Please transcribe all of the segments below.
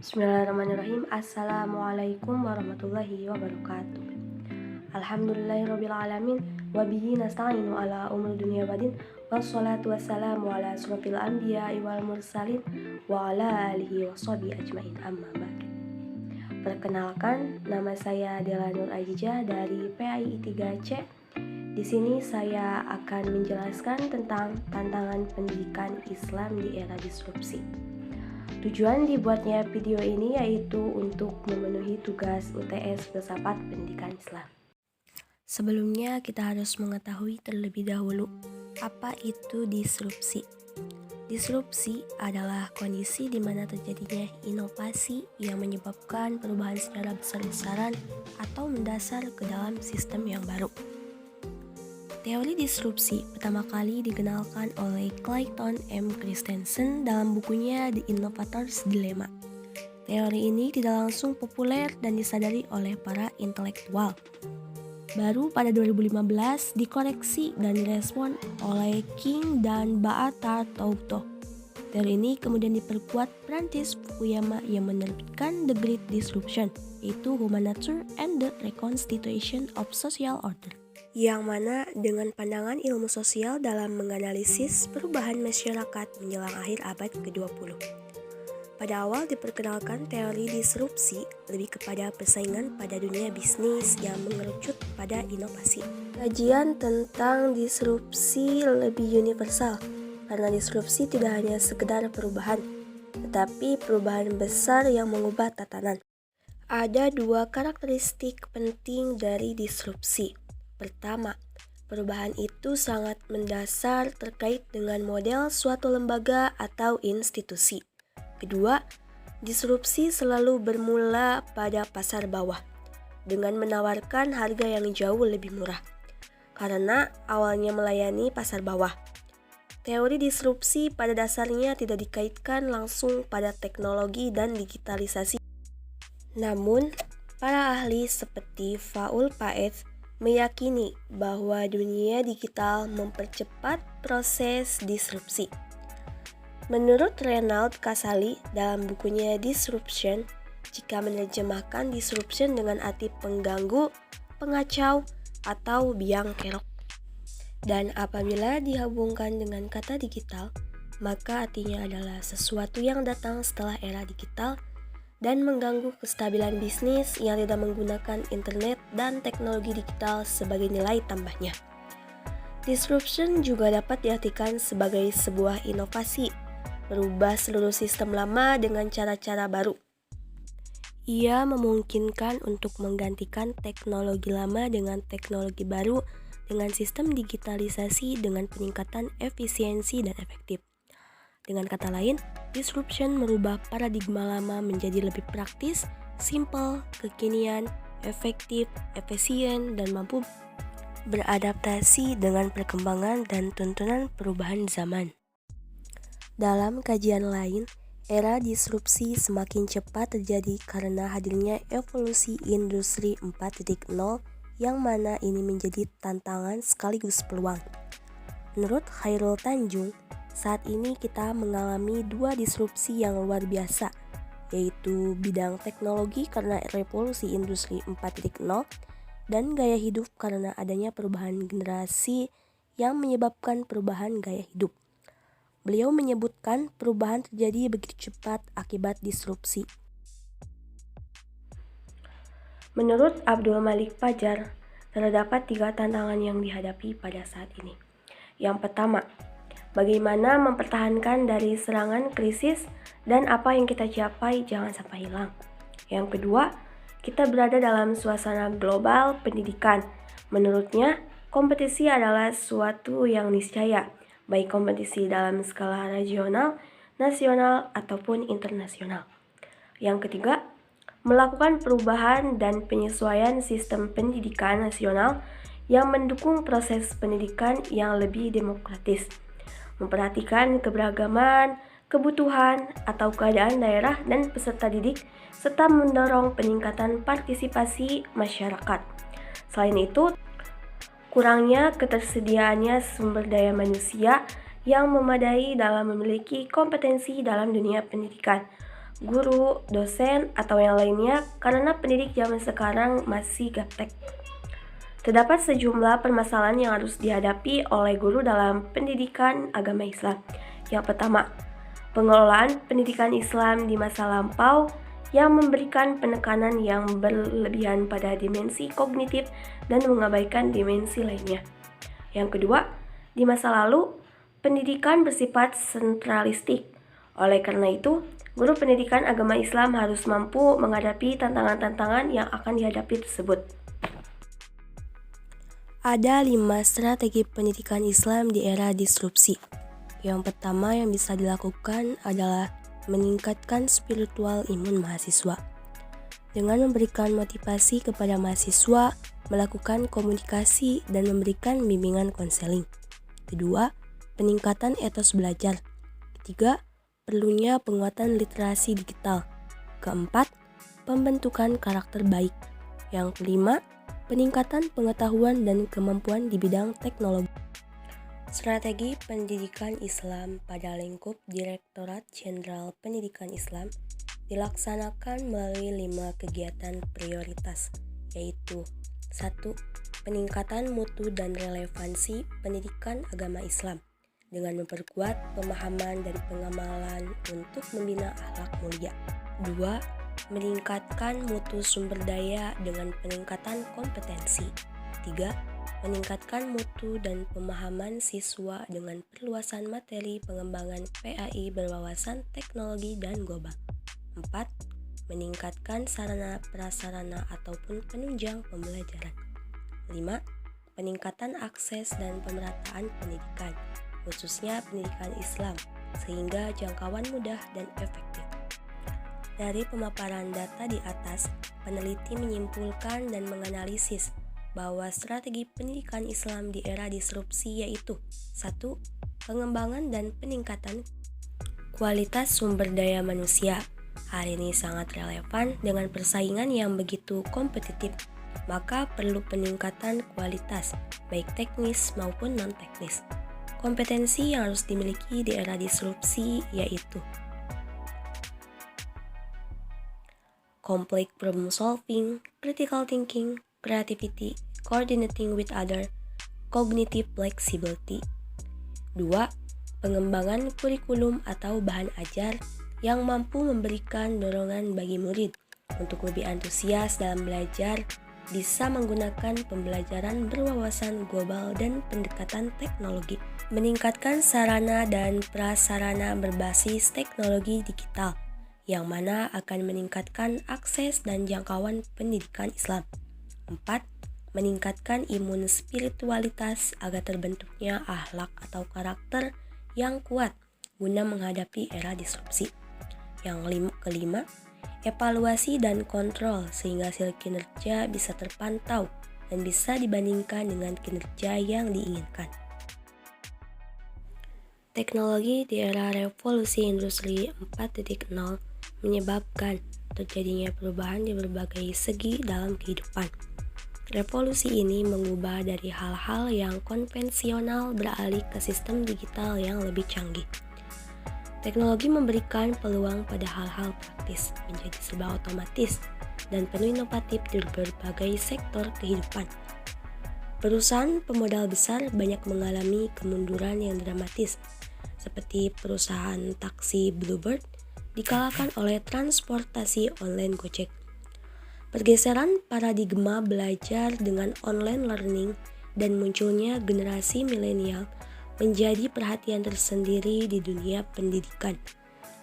Bismillahirrahmanirrahim. Assalamualaikum warahmatullahi wabarakatuh. Alhamdulillahirrabbilalamin. Wabihi nasta'inu ala umur dunia wadin. Wassalatu wassalamu ala asrofil anbiya wal mursalin. Wa ala alihi wa sahbihi ajmain, amma ba'd. Perkenalkan, nama saya Dela Nur Ajijah dari PAI 3C. Di sini saya akan menjelaskan tentang tantangan pendidikan Islam di era disrupsi. Tujuan dibuatnya video ini yaitu untuk memenuhi tugas UTS Filsafat Pendidikan Islam. Sebelumnya kita harus mengetahui terlebih dahulu apa itu disrupsi. Disrupsi adalah kondisi di mana terjadinya inovasi yang menyebabkan perubahan secara besar-besaran atau mendasar ke dalam sistem yang baru. Teori disrupsi pertama kali dikenalkan oleh Clayton M. Christensen dalam bukunya The Innovator's Dilemma. Teori ini tidak langsung populer dan disadari oleh para intelektual. Baru pada 2015 dikoreksi dan direspon oleh King dan Baatar-Touto. Teori ini kemudian diperkuat Francis Fukuyama yang menerbitkan The Great Disruption, yaitu Human Nature and the Reconstitution of Social Order, yang mana dengan pandangan ilmu sosial dalam menganalisis perubahan masyarakat menjelang akhir abad ke-20. Pada awal diperkenalkan teori disrupsi lebih kepada persaingan pada dunia bisnis yang mengerucut pada inovasi. Kajian tentang disrupsi lebih universal, karena disrupsi tidak hanya sekedar perubahan, tetapi perubahan besar yang mengubah tatanan. Ada dua karakteristik penting dari disrupsi. Pertama, perubahan itu sangat mendasar terkait dengan model suatu lembaga atau institusi. Kedua, disrupsi selalu bermula pada pasar bawah dengan menawarkan harga yang jauh lebih murah karena awalnya melayani pasar bawah. Teori disrupsi pada dasarnya tidak dikaitkan langsung pada teknologi dan digitalisasi. Namun, para ahli seperti Faul Paez meyakini bahwa dunia digital mempercepat proses disrupsi. Menurut Renald Casali dalam bukunya Disruption, jika menerjemahkan disruption dengan arti pengganggu, pengacau, atau biang kerok, dan apabila dihubungkan dengan kata digital, maka artinya adalah sesuatu yang datang setelah era digital dan mengganggu kestabilan bisnis yang tidak menggunakan internet dan teknologi digital sebagai nilai tambahnya. Disruption juga dapat diartikan sebagai sebuah inovasi, merubah seluruh sistem lama dengan cara-cara baru. Ia memungkinkan untuk menggantikan teknologi lama dengan teknologi baru dengan sistem digitalisasi dengan peningkatan efisiensi dan efektif. Dengan kata lain, disruption merubah paradigma lama menjadi lebih praktis, simple, kekinian, efektif, efisien, dan mampu beradaptasi dengan perkembangan dan tuntunan perubahan zaman. Dalam kajian lain, era disrupsi semakin cepat terjadi karena hadirnya evolusi industri 4.0 yang mana ini menjadi tantangan sekaligus peluang. Menurut Khairul Tanjung, saat ini kita mengalami dua disrupsi yang luar biasa, yaitu bidang teknologi karena revolusi industri 4.0 dan gaya hidup karena adanya perubahan generasi yang menyebabkan perubahan gaya hidup. Beliau menyebutkan perubahan terjadi begitu cepat akibat disrupsi. Menurut Abdul Malik Fajar, terdapat 3 tantangan yang dihadapi pada saat ini. Yang pertama, bagaimana mempertahankan dari serangan krisis dan apa yang kita capai jangan sampai hilang. Yang kedua, kita berada dalam suasana global pendidikan. Menurutnya, kompetisi adalah suatu yang niscaya, baik kompetisi dalam skala regional, nasional, ataupun internasional. Yang ketiga, melakukan perubahan dan penyesuaian sistem pendidikan nasional yang mendukung proses pendidikan yang lebih demokratis, memperhatikan keberagaman, kebutuhan, atau keadaan daerah dan peserta didik, serta mendorong peningkatan partisipasi masyarakat. Selain itu, kurangnya ketersediaannya sumber daya manusia yang memadai dalam memiliki kompetensi dalam dunia pendidikan, guru, dosen, atau yang lainnya karena pendidik zaman sekarang masih gaptek. Terdapat sejumlah permasalahan yang harus dihadapi oleh guru dalam pendidikan agama Islam. Yang pertama, pengelolaan pendidikan Islam di masa lampau yang memberikan penekanan yang berlebihan pada dimensi kognitif dan mengabaikan dimensi lainnya. Yang kedua, di masa lalu, pendidikan bersifat sentralistik. Oleh karena itu, guru pendidikan agama Islam harus mampu menghadapi tantangan-tantangan yang akan dihadapi tersebut. Ada 5 strategi pendidikan Islam di era disrupsi. Yang pertama yang bisa dilakukan adalah meningkatkan spiritual imun mahasiswa. Dengan memberikan motivasi kepada mahasiswa, melakukan komunikasi, dan memberikan bimbingan konseling. Kedua, peningkatan etos belajar. Ketiga, perlunya penguatan literasi digital. Keempat, pembentukan karakter baik. Yang kelima, peningkatan pengetahuan dan kemampuan di bidang teknologi. Strategi Pendidikan Islam pada lingkup Direktorat Jenderal Pendidikan Islam dilaksanakan melalui 5 kegiatan prioritas, yaitu 1. Peningkatan mutu dan relevansi pendidikan agama Islam dengan memperkuat pemahaman dan pengamalan untuk membina akhlak mulia. 2. Meningkatkan mutu sumber daya dengan peningkatan kompetensi. 3. Meningkatkan mutu dan pemahaman siswa dengan perluasan materi pengembangan PAI berwawasan teknologi dan global. 4. Meningkatkan sarana prasarana ataupun penunjang pembelajaran. 5. Peningkatan akses dan pemerataan pendidikan, khususnya pendidikan Islam, sehingga jangkauan mudah dan efektif. Dari pemaparan data di atas, peneliti menyimpulkan dan menganalisis bahwa strategi pendidikan Islam di era disrupsi yaitu 1. Pengembangan dan peningkatan kualitas sumber daya manusia. Hal ini sangat relevan dengan persaingan yang begitu kompetitif, maka perlu peningkatan kualitas, baik teknis maupun non-teknis. Kompetensi yang harus dimiliki di era disrupsi yaitu conflict problem solving, critical thinking, creativity, coordinating with other, cognitive flexibility. 2. Pengembangan kurikulum atau bahan ajar yang mampu memberikan dorongan bagi murid untuk lebih antusias dalam belajar, bisa menggunakan pembelajaran berwawasan global dan pendekatan teknologi. Meningkatkan sarana dan prasarana berbasis teknologi digital, yang mana akan meningkatkan akses dan jangkauan pendidikan Islam. 4. Meningkatkan imun spiritualitas agar terbentuknya akhlak atau karakter yang kuat guna menghadapi era disrupsi. Yang kelima, evaluasi dan kontrol sehingga hasil kinerja bisa terpantau dan bisa dibandingkan dengan kinerja yang diinginkan. Teknologi di era revolusi industri 4.0 menyebabkan terjadinya perubahan di berbagai segi dalam kehidupan. Revolusi ini mengubah dari hal-hal yang konvensional beralih ke sistem digital yang lebih canggih. Teknologi memberikan peluang pada hal-hal praktis menjadi serba otomatis dan penuh inovatif di berbagai sektor kehidupan. Perusahaan pemodal besar banyak mengalami kemunduran yang dramatis, seperti perusahaan taksi Bluebird dikalahkan oleh transportasi online Gojek. Pergeseran paradigma belajar dengan online learning dan munculnya generasi milenial menjadi perhatian tersendiri di dunia pendidikan.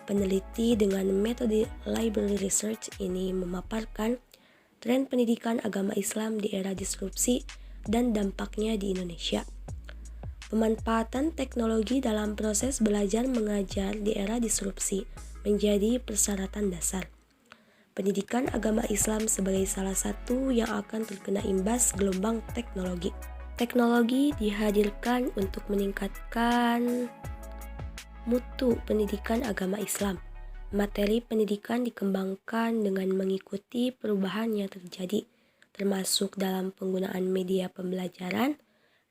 Peneliti dengan metode library research ini memaparkan tren pendidikan agama Islam di era disrupsi dan dampaknya di Indonesia. Pemanfaatan teknologi dalam proses belajar mengajar di era disrupsi menjadi persyaratan dasar. Pendidikan agama Islam sebagai salah satu yang akan terkena imbas gelombang teknologi. Teknologi dihadirkan untuk meningkatkan mutu pendidikan agama Islam. Materi pendidikan dikembangkan dengan mengikuti perubahan yang terjadi, termasuk dalam penggunaan media pembelajaran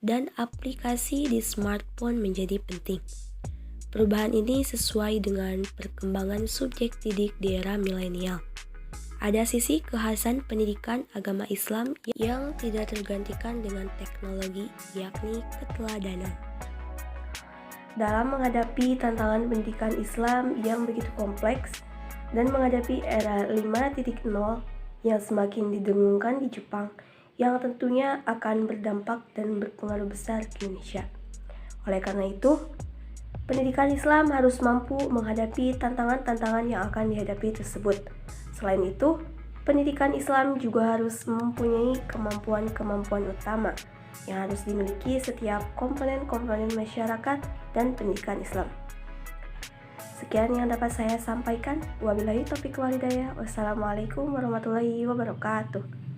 dan aplikasi di smartphone menjadi penting. Perubahan ini sesuai dengan perkembangan subjek didik di era milenial. Ada sisi kekhasan pendidikan agama Islam yang tidak tergantikan dengan teknologi, yakni keteladanan. Dalam menghadapi tantangan pendidikan Islam yang begitu kompleks dan menghadapi era 5.0 yang semakin didengungkan di Jepang, yang tentunya akan berdampak dan berpengaruh besar ke Indonesia. Oleh karena itu, pendidikan Islam harus mampu menghadapi tantangan-tantangan yang akan dihadapi tersebut. Selain itu, pendidikan Islam juga harus mempunyai kemampuan-kemampuan utama yang harus dimiliki setiap komponen-komponen masyarakat dan pendidikan Islam. Sekian yang dapat saya sampaikan. Wabillahi taufiq wal hidayah. Wassalamualaikum warahmatullahi wabarakatuh.